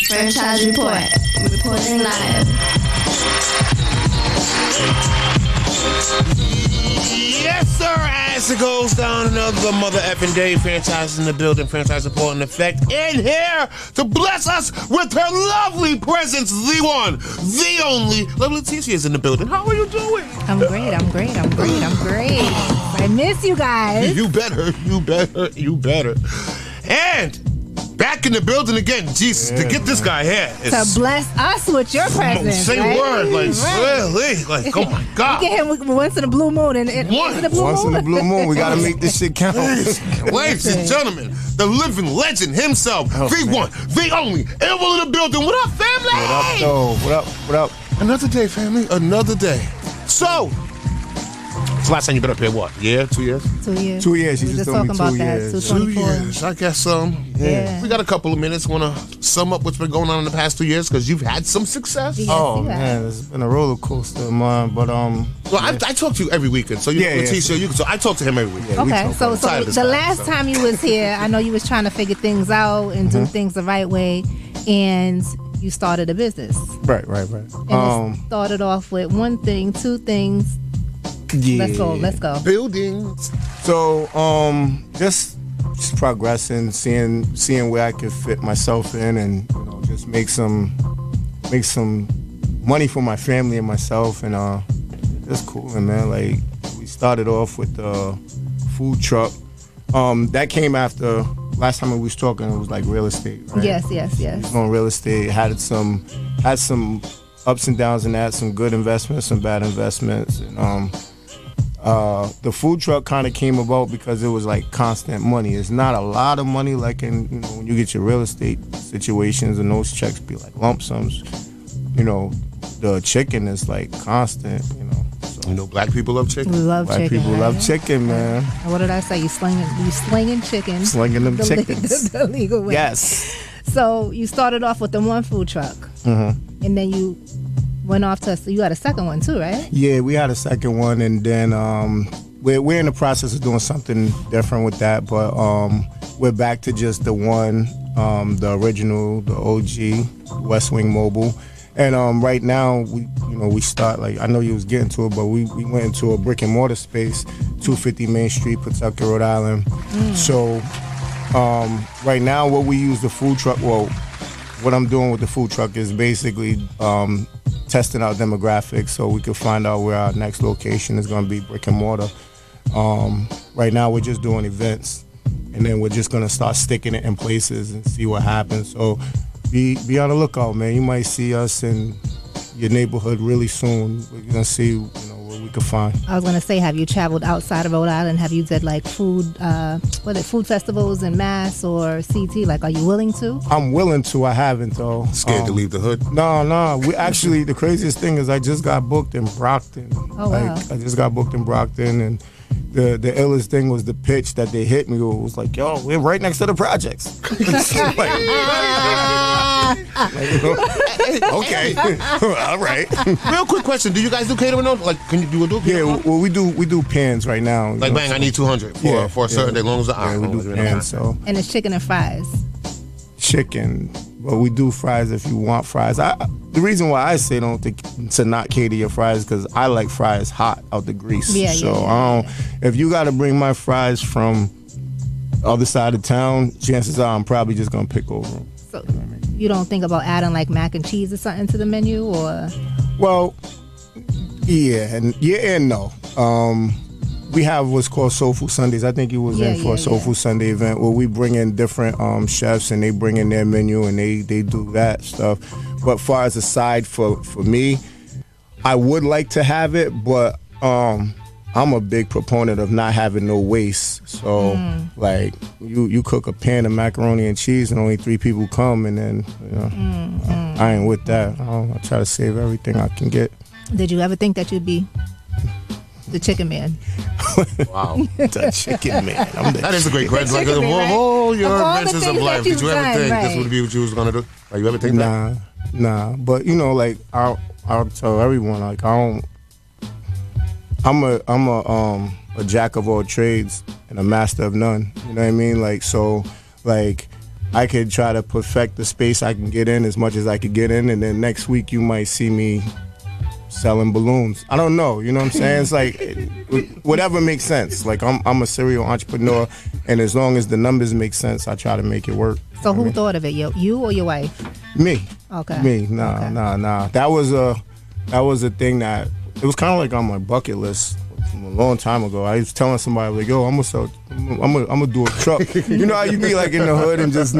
Franchise Report. Reporting live. Yes, sir. As it goes down, another mother effing day. Franchise in the building. Franchise Report in effect. In here to bless us with her lovely presence. The one, the only. Lovely Leticia is in the building. How are you doing? I'm great. I miss you guys. You better. And back in the building again. Jesus, to get this guy here. To bless us with your presence. Say right? word. Really? Like, oh my God. We get him once in a blue moon. Once in a blue moon. We got to make this shit count. Ladies and gentlemen, the living legend himself, the one, the only, Ill in the building. What up, family? What up, though? What up? Another day, family. Another day. So, last time you been up here, what? 2 years? 2 years. 2 years. We She just just told me talking 2 about years. that. 2 years. I guess Yeah. we got a couple of minutes. Want to sum up what's been going on in the past 2 years because you've had some success. Yes, Oh you have. man, it's been a roller coaster of mine, but Well, I talk to you every weekend, so so I talk to him every weekend. Okay, so Tired of this the guy, last time you was here, I know you was trying to figure things out and do things the right way, and you started a business. right. And it started off with one thing, two things. Yeah. Let's go. Buildings. So just progressing, seeing where I could fit myself in, and just make some money for my family and myself, and just cool, man. Like, we started off with the food truck. That came after last time we was talking. It was like real estate, right? Yes. On real estate, had some ups and downs, and had some good investments, some bad investments, and the food truck kind of came about because it was like constant money. It's not a lot of money like in when you get your real estate situations, and those checks be like lump sums. The chicken is like constant. So. Black people love chicken. We love Black chicken. people right? love chicken, man. What did I say? You slinging chicken. Slinging them the chickens. The legal way. Yes. So you started off with the one food truck, and then you went off to. So you had a second one too, right? Yeah, we had a second one, and then we're in the process of doing something different with that, but we're back to just the one, the original, the OG West Wing Mobile. And right now we start, like, I know you was getting to it, but we went into a brick and mortar space, 250 Main Street, Pawtucket, Rhode Island. So right now what we use the food truck, what I'm doing with the food truck is basically testing out demographics so we can find out where our next location is going to be brick and mortar. Right now we're just doing events, and then we're just going to start sticking it in places and see what happens. So be on the lookout, man. You might see us in your neighborhood really soon. We're going to see what we can find. I was gonna say, have you traveled outside of Rhode Island? Have you did like food festivals in Mass or CT? Like, are you willing to? I'm willing to. I haven't though. Scared to leave the hood? No. We actually, the craziest thing is I just got booked in Brockton. Oh, wow. I just got booked in Brockton, and the illest thing was the pitch that they hit me with. It was like, yo, we're right next to the projects. Okay, all right. Real quick question: do you guys do catering? Like, can you do a Yeah, well, we do pans right now. Like, bang, I need 200 for a certain day, long as we do pans. So And it's chicken and fries. Chicken, but we do fries if you want fries. The reason why I say to not cater your fries because I like fries hot out the grease. If you got to bring my fries from the other side of town, chances are I'm probably just gonna pick over them. So you don't think about adding like mac and cheese or something to the menu, or? Well, yeah and no. We have what's called Soul Food Sundays. I think you was in for a Soul Food Sunday event where we bring in different chefs, and they bring in their menu, and they do that stuff. But far as a side for me, I would like to have it, but I'm a big proponent of not having no waste. So like you cook a pan of macaroni and cheese and only 3 people come, and then I ain't with that. I try to save everything I can get. Did you ever think that you'd be the chicken man? Wow. The chicken man. That is a great question. Like, chicken man, of all your all the adventures of things life, that did you ever you've think done, this would be what you was going to do? Like, you ever think that? Nah. But like I'll tell everyone, like I'm a jack of all trades and a master of none. You know what I mean? Like, so like I could try to perfect the space I can get in as much as I could get in, and then next week you might see me selling balloons. I don't know, you know what I'm saying? It's like whatever makes sense. Like I'm a serial entrepreneur, and as long as the numbers make sense, I try to make it work. So who thought of it? You or your wife? Me. Okay. Me. Nah. That was a thing that it was kind of like on my bucket list from a long time ago. I was telling somebody like, "Yo, I'm gonna do a truck." You know how you be like in the hood and just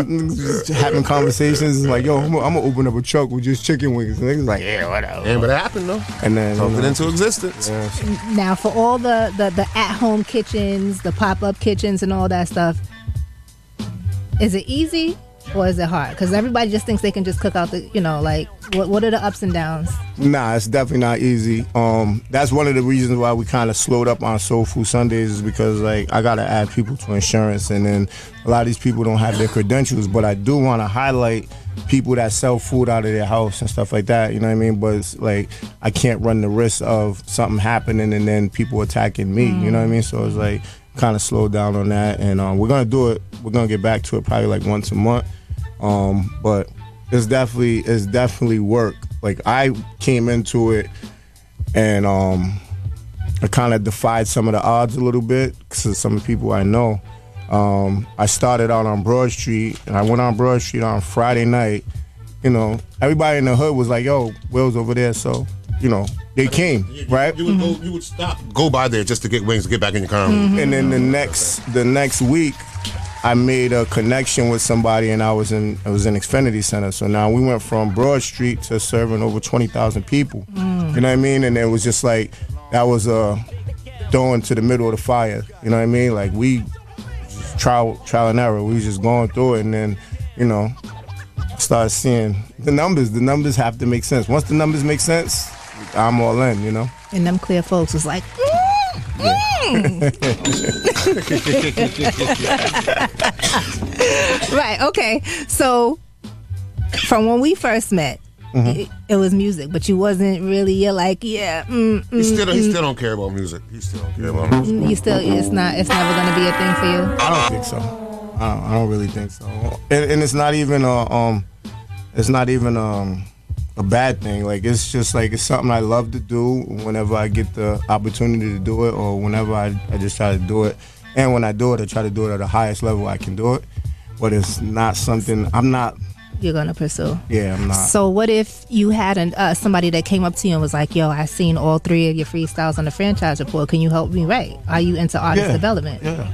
having conversations. It's like, "Yo, I'm gonna open up a truck with just chicken wings." And niggas like, "Yeah, whatever." Yeah, but it happened though. And then talked it into existence. Yeah. Now, for all the at-home kitchens, the pop-up kitchens, and all that stuff, is it easy or is it hard? Because everybody just thinks they can just cook out the, like, what are the ups and downs? Nah, it's definitely not easy. That's one of the reasons why we kind of slowed up on Soul Food Sundays is because, like, I got to add people to insurance, and then a lot of these people don't have their credentials, but I do want to highlight people that sell food out of their house and stuff like that, you know what I mean? But it's like, I can't run the risk of something happening and then people attacking me, you know what I mean? So it's like, kind of slowed down on that, and we're going to do it. We're going to get back to it probably like once a month. But it's definitely work. Like, I came into it and I kind of defied some of the odds a little bit because of some of the people I know. I started out on Broad Street, and I went on Broad Street on Friday night. Everybody in the hood was like, "Yo, Will's over there," so they came, right? You would go by there just to get wings to get back in your car. And then the next week, I made a connection with somebody, and I was in Xfinity Center. So now we went from Broad Street to serving over 20,000 people. You know what I mean? And it was just like, that was throwing to the middle of the fire. You know what I mean? Like, we just trial and error. We was just going through it, and then started seeing the numbers. The numbers have to make sense. Once the numbers make sense, I'm all in. And them clear folks was like, Right, okay. So from when we first met, it was music, but you wasn't really, you're like, he still don't care about music. He still don't care about music. It's never gonna be a thing for you? I don't think so. I don't really think so. And it's not even a bad thing. Like, it's just like, it's something I love to do whenever I get the opportunity to do it, or whenever I just try to do it. And when I do it, I try to do it at the highest level I can do it. But it's not something you're gonna pursue. Yeah, I'm not. So what if you had somebody that came up to you and was like, "Yo, I seen all 3 of your freestyles on the franchise report. Can you help me write?" Are you into artist development? Yeah.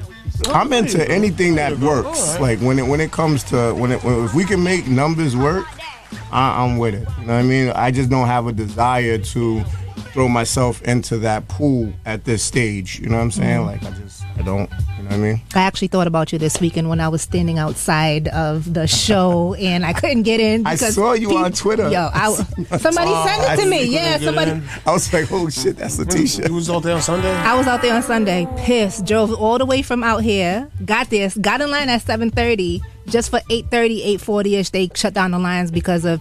I'm into anything that works. Like, when it comes to if we can make numbers work, I'm with it. You know what I mean? I just don't have a desire to throw myself into that pool at this stage. You know what I'm saying? Like, I don't. You know what I mean? I actually thought about you this weekend when I was standing outside of the show and I couldn't get in. I saw you on Twitter. Yo, somebody sent it to me. Yeah, somebody. I was like, oh shit, that's Letitia. You was out there on Sunday? I was out there on Sunday, pissed. Drove all the way from out here. Got in line at 7:30. Just for 8:30, 8:40ish, they shut down the lines because of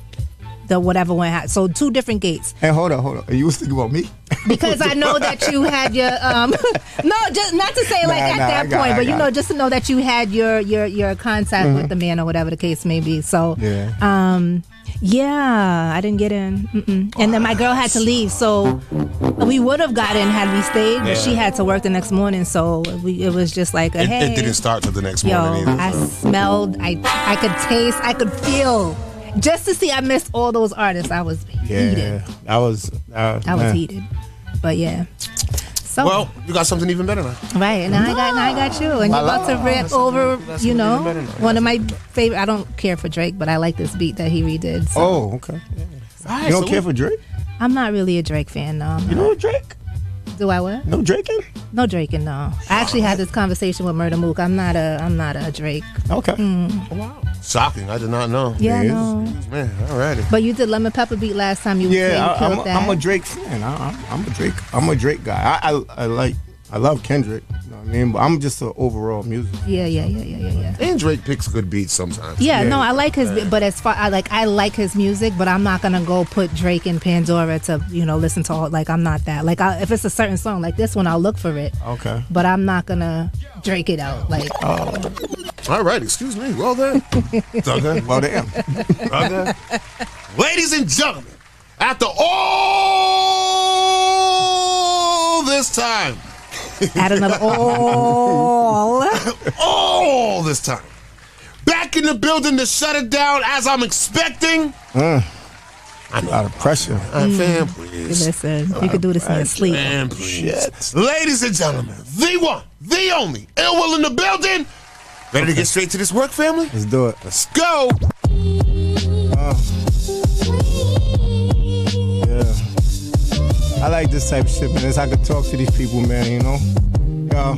the whatever went out. So 2 different gates. And hold on. You was thinking about me? Because I know that you had your no, just not to say like at that point, but just to know that you had your contact with the man or whatever the case may be. So yeah, I didn't get in. And then my girl had to leave, so we would have got in had we stayed, but she had to work the next morning, so it was just like hey. It didn't start till the next morning either. I smelled, I could taste, I could feel. Just to see, I missed all those artists. I was heated. I was heated. But yeah. So, well, you got something even better now. Right, and I got you. And you're about to rap over, one of my favorite. I don't care for Drake, but I like this beat that he redid. So. Oh, okay. Yeah. You don't care for Drake? I'm not really a Drake fan, no. You know Drake? Do I what? No Draking? No Draking, no. I actually had this conversation with Murder Mook. I'm not a Drake. Okay. Wow. Shocking. I did not know. Yeah, no. Man, alrighty. But you did Lemon Pepper beat last time. You killed that. I'm a Drake fan. I'm a Drake guy. I love Kendrick. You know what I mean? But I'm just an overall music. Yeah. And Drake picks good beats sometimes. Yeah, no, I like his, but as far I like his music, but I'm not gonna go put Drake in Pandora to listen to all. Like, I'm not that. Like, if it's a certain song like this one, I'll look for it. Okay. But I'm not gonna Drake it out. Like, All right, excuse me. Well then. Okay. Well, damn. Okay. Ladies and gentlemen, after all this time. Add another all. All this time. Back in the building to shut it down as I'm expecting. A lot of pressure. Fam, please. Listen, you could do this in your sleep. Fam, please. Ladies and gentlemen, the one, the only, iLL in the building. Ready to get straight to this work, family? Let's do it. Let's go. Yeah. I like this type of shit, man. I could talk to these people, man, you know? Yo,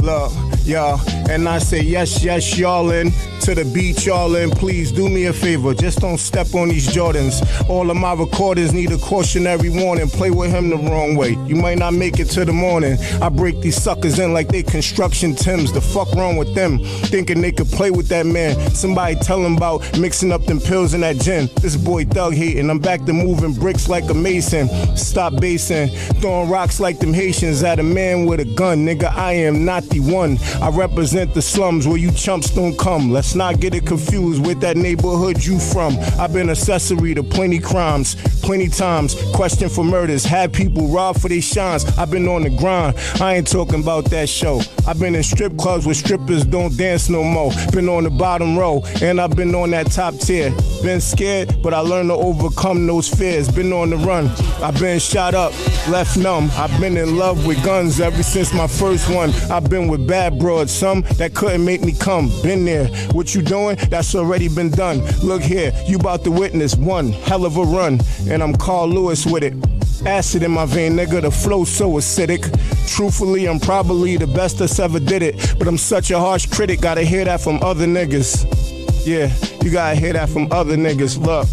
look, yo. And I say, yes, yes, y'all in. To the beach, y'all in. Please do me a favor. Just don't step on these Jordans. All of my recorders need a cautionary warning. Play with him the wrong way. You might not make it to the morning. I break these suckers in like they construction Tims. The fuck wrong with them? Thinking they could play with that man. Somebody tell him about mixing up them pills in that gin. This boy thug hating. I'm back to moving bricks like a mason. Stop basing. Throwing rocks like them Haitians at a man with a gun. Nigga, I am not the one. I represent the slums where you chumps don't come. Let's not get it confused with that neighborhood you from. I've been accessory to plenty crimes, plenty times. Question for murders, had people robbed for their shines. I've been on the grind, I ain't talking about that show. I've been in strip clubs where strippers don't dance no more. Been on the bottom row, and I've been on that top tier. Been scared, but I learned to overcome those fears. Been on the run, I've been shot up, left numb. I've been in love with guns ever since my first one. I've been with bad broads, some that couldn't make me come. Been there, what you doing? That's already been done. Look here, you about to witness one hell of a run, and I'm Carl Lewis with it. Acid in my vein, nigga, the flow so acidic. Truthfully, I'm probably the best that's ever did it, but I'm such a harsh critic, gotta hear that from other niggas. Yeah, you gotta hear that from other niggas. Look,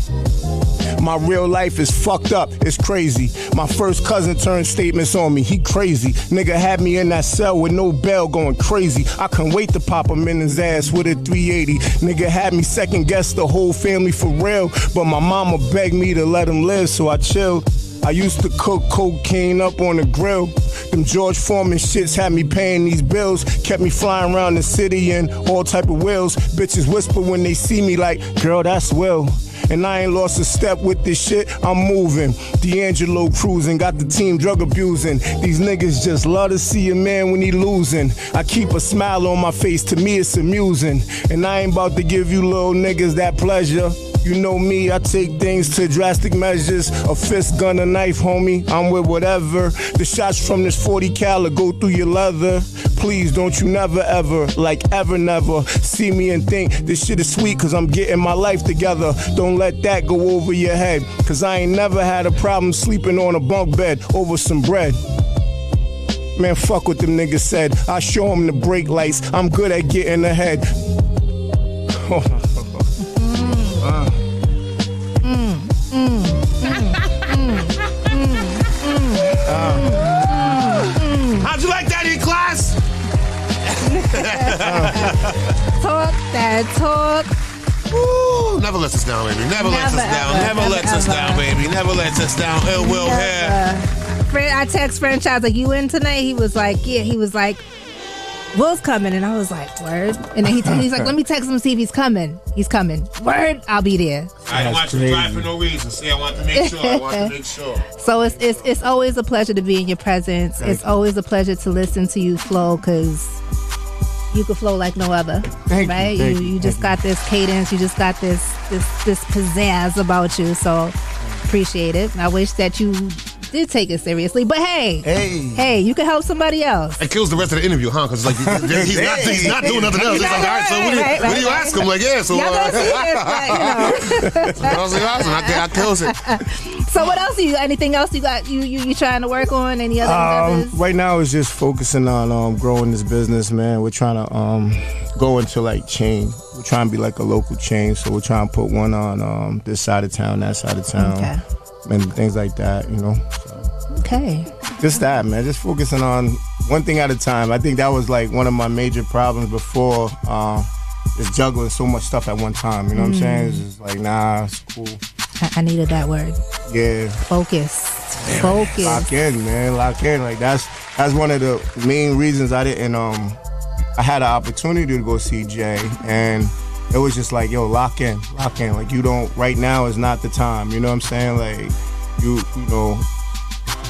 my real life is fucked up, it's crazy. My first cousin turned statements on me, he crazy. Nigga had me in that cell with no bell going crazy. I couldn't wait to pop him in his ass with a 380. Nigga had me second guess the whole family for real, but my mama begged me to let him live, so I chilled. I used to cook cocaine up on the grill. Them George Foreman shits had me paying these bills. Kept me flying around the city in all type of wheels. Bitches whisper when they see me like, girl, that's Will. And I ain't lost a step with this shit, I'm moving. D'Angelo cruising, got the team drug abusing. These niggas just love to see a man when he losing. I keep a smile on my face, to me it's amusing. And I ain't about to give you little niggas that pleasure. You know me, I take things to drastic measures. A fist, gun, a knife, homie, I'm with whatever. The shots from this 40 cal go through your leather. Please don't you never ever, like ever never, see me and think this shit is sweet cause I'm getting my life together. Don't let that go over your head, cause I ain't never had a problem sleeping on a bunk bed over some bread. Man, fuck what them niggas said. I show them the brake lights, I'm good at getting ahead. How'd you like that in class? Talk that talk. Ooh, never lets us down, baby. Never lets us down. Never lets us down, baby. Never lets us down. iLL here. I text Franchise like, you in tonight? He was like, yeah. He was like, Will's coming, and I was like, word. And then he's like, let me text him see if he's coming. He's coming. Word, I'll be there. I didn't want you to drive for no reason. See, I want to make sure. So it's always a pleasure to be in your presence. It's always a pleasure to listen to you flow, because you can flow like no other. Right? You just got this cadence. You just got this pizzazz about you. So appreciate it. I wish that you did take it seriously, but hey, you can help somebody else. It kills the rest of the interview, huh? Because like he's not doing nothing else. It's like, all right, so what do you ask him? Like, yeah, so y'all gonna see it, but, awesome. I kills it. So what else anything else you got? You trying to work on? Any other endeavors? Right now it's just focusing on growing this business, man. We're trying to go into like chain. We're trying to be like a local chain, so we're trying to put one on this side of town, that side of town. Okay. And things like that, you know. So, okay. Just that, man. Just focusing on one thing at a time. I think that was like one of my major problems before. Is juggling so much stuff at one time. You know what I'm saying? It's just like, nah, it's cool. I needed that word. Yeah. Focus. Lock in, man. Lock in. Like that's one of the main reasons I didn't I had an opportunity to go see Jay, and it was just like, yo, lock in. Like, you don't, right now is not the time. You know what I'm saying? Like, you know,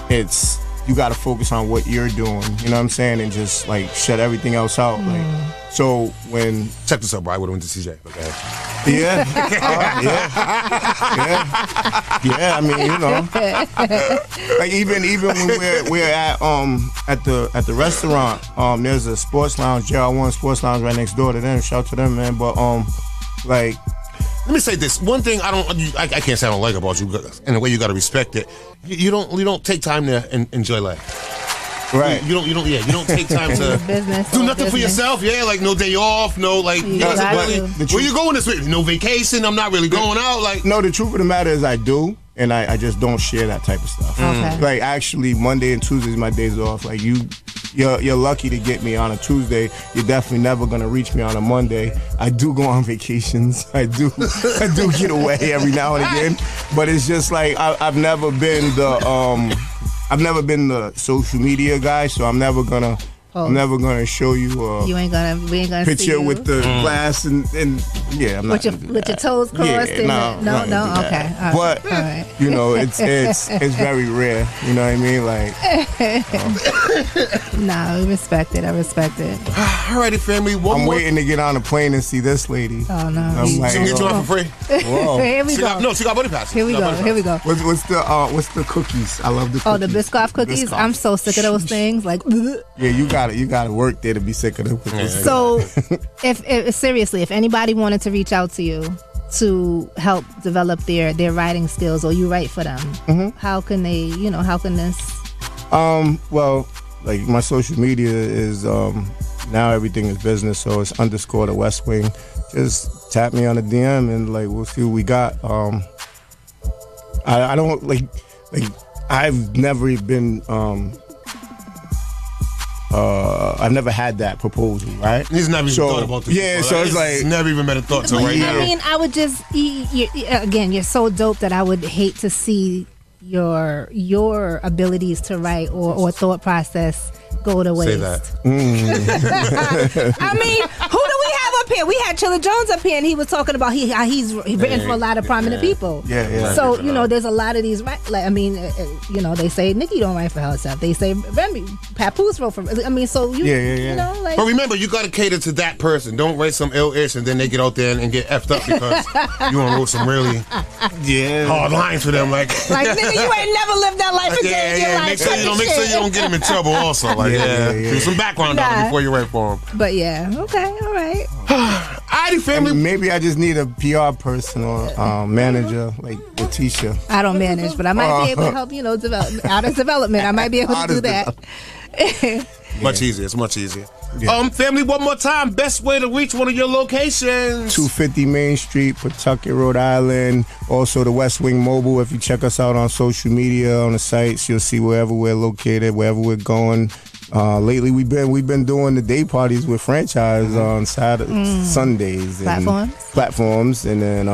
it's, you got to focus on what you're doing. You know what I'm saying? And just like shut everything else out. Like, so when Check this out, bro. I would have went to CJ. Okay. yeah, I mean, you know, like even when we're at the restaurant, there's a sports lounge, JR1 Sports Lounge right next door to them. Shout out to them, man. But like, let me say this. One thing I can't say I don't like about you, and the way you got to respect it. You don't take time to enjoy life. right? You don't take time to Business, do all nothing for business. yourself. Yeah, like no day off, no like. You got Where you going this week? No vacation. I'm not really going out. Like No, the truth of the matter is I do, and I just don't share that type of stuff. Okay. Like actually, Monday and Tuesdays my days off. Like you're lucky to get me on a Tuesday. You're definitely never gonna reach me on a Monday. I do go on vacations. I do get away every now and again. But it's just like I've never been the social media guy, so I'm never gonna show you we ain't gonna see picture you. with the glass and yeah, I'm not with your toes crossed. Yeah, no. I'm not gonna do Okay. that. All right. But All right. you know, it's very rare. You know what I mean? Like, Nah, we respect it. I respect it. alrighty, family. I'm waiting to get on a plane and see this lady. Oh no. I'm like, She can get you on for free. whoa. Here we go. She got buddy passes. Here we go. What's the cookies? I love the cookies. Oh, the Biscoff cookies. Biscoff. I'm so sick of those things. Like, Yeah, you got to work there to be sick of them cookies. so if seriously, if anybody wanted to reach out to you to help develop their writing skills, or you write for them, how can they? How can this? Well, like my social media is now everything is business, so it's _ the West Wing. Just tap me on the DM and like we'll see what we got. I don't like I've never been I've never had that proposal, right? He's never even thought about this. Yeah, before. so it's like never even been a thought to right now. I mean, I would just again, you're so dope that I would hate to see your abilities to write or thought process go to waste. Say that. I mean, who do we have up here? We had Chilla Jones up here, and he was talking about how he's written for a lot of prominent people. Yeah. So there's a lot of these. Like, I mean, they say Nicki don't write for herself. They say Remy, Papoose wrote for. I mean, so you know, like. But remember, you got to cater to that person. Don't write some ill-ish and then they get out there and get effed up because you want to wrote some really hard lines for them. Like Nigga, you ain't never lived that life again. Yeah. Make sure you don't get them in trouble. Also, like do some background on them before you write for them. But yeah, okay, all right. Alrighty, family. Maybe I just need a PR person or manager like Letitia. I don't manage, but I might be able to help. Develop artist development. I might be able to do that. Much easier. It's much easier. Yeah. Family, one more time. Best way to reach one of your locations. 250 Main Street, Pawtucket, Rhode Island. Also the West Wing Mobile. If you check us out on social media, on the sites, you'll see wherever we're located, wherever we're going. Lately, we've been doing the day parties with franchise on Sundays, and platforms, and then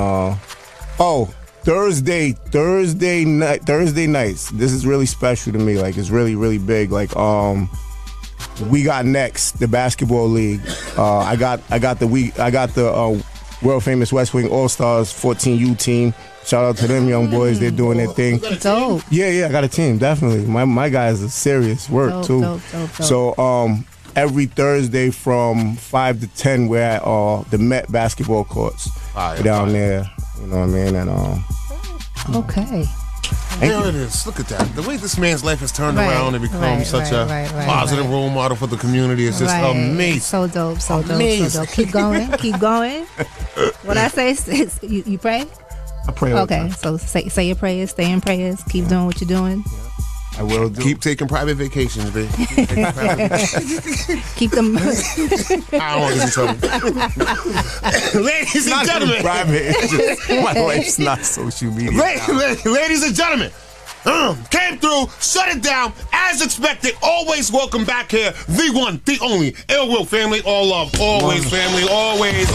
Thursday nights. This is really special to me. Like it's really, really big. Like we got next the basketball league. I got the world famous West Wing All Stars 14U team. Shout out to them young boys. They're doing their thing. Dope. Yeah, I got a team, definitely. My guys are serious work too. Dope. So every Thursday from 5 to 10 we're at the Met basketball courts down there. You know what I mean? And okay. There it is. Look at that. The way this man's life has turned around and become such a positive role model for the community is just amazing. So dope. Keep going. What I say is you pray? I pray all the Okay, time. so say your prayers, stay in prayers, keep doing what you're doing. I will do. Keep taking private vacations, baby. Keep them. I don't want to get in trouble. Ladies and gentlemen. Private. It's just, my life's not social media. Ladies and gentlemen. Came through, shut it down, as expected. Always welcome back here. The one, the only, iLL family, all love. Always family, always.